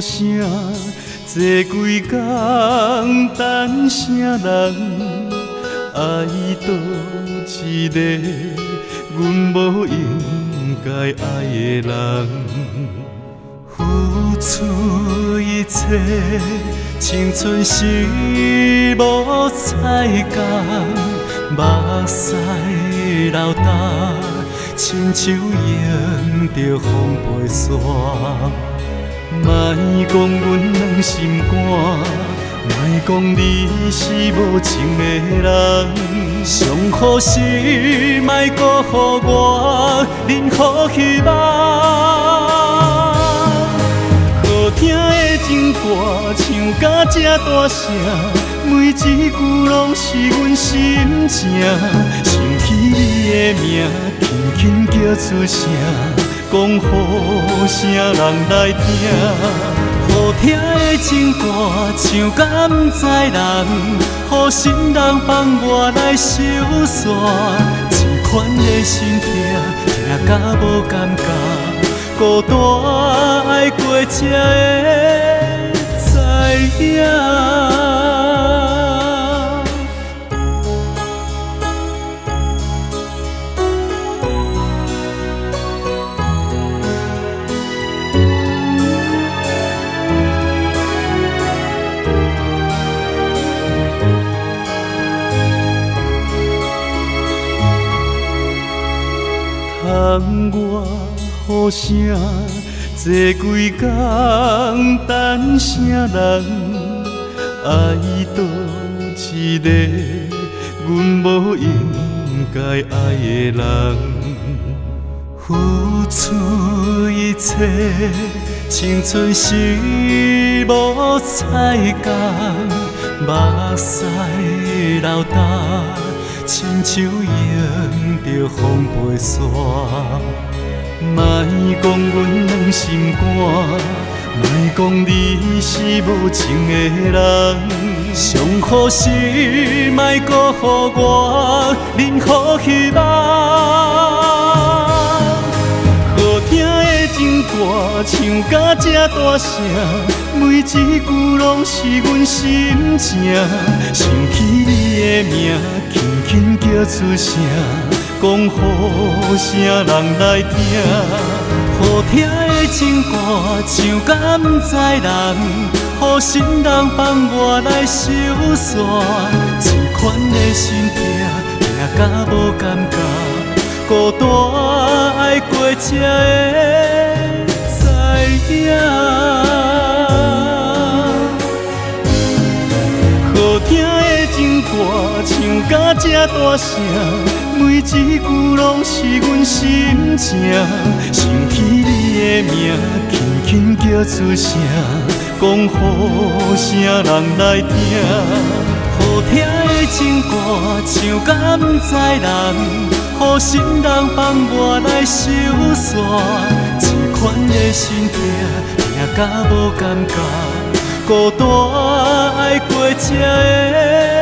声，坐几工等啥人？爱倒一个阮无应该爱的人，付出一切，青春是无彩工，目屎流干，亲像迎着风飞沙。莫讲阮两心肝，莫讲你是无情的人，上好时莫辜负我任何希望。好听的情歌唱甲这大声，每一句拢是阮心情。想起你的名，轻轻叫出声。讲好声人来听，好听的情歌唱甲不知人，好心人帮我来收煞。这款的心痛，痛甲无感觉，孤单爱过才会知影。窗外雨声，坐几工等啥人？爱倒一个阮无应该爱的人，付出一切，青春是无彩工，目屎流干，亲像迎着风飞沙。莫讲阮两心肝，莫讲你是无情的人，上好时莫辜负我任何希望。好听的情歌唱甲这大声，每一句拢是阮心情。想起你的名，轻轻叫出声。讲好声人来听，好听的情歌唱甲不知人，好心人帮我来收煞。这款的心痛，痛甲无感觉，孤单爱过才会知影。好听的情歌唱甲这大声，每一句拢是阮心情。想起你的名，轻轻叫出声。讲好声人来听，好听的情歌唱甲不知人，好心人帮我来收煞。这款的心痛，痛甲无感觉，孤单爱过才会。